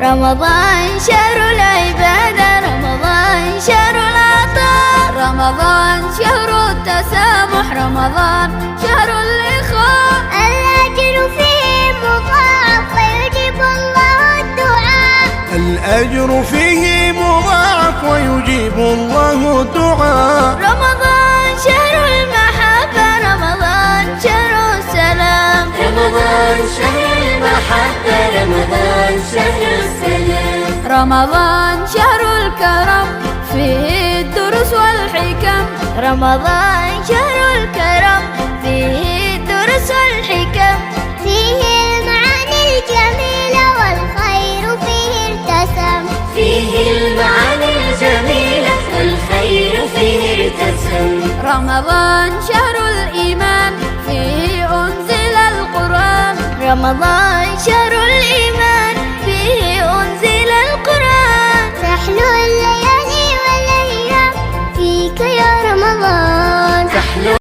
رمضان شهر العبادة، رمضان شهر العطاء، رمضان شهر التسامح، رمضان شهر الإخاء. الأجر فيه مضاعف ويجيب الله الدعاء، الأجر فيه مضاعف ويجيب الله الدعاء. رمضان شهر المحبة، رمضان شهر السلام، رمضان شهر المحبة، رمضان شهر السلام. رمضان شهر الكرم فيه الدروس والحكم، رمضان شهر الكرم فيه الدروس والحكم. فيه المعاني الجميلة والخير فيه ارتسم، فيه المعاني الجميلة والخير فيه ارتسم. رمضان شهر الإيمان فيه أنزل القرآن، رمضان شهر الإيمان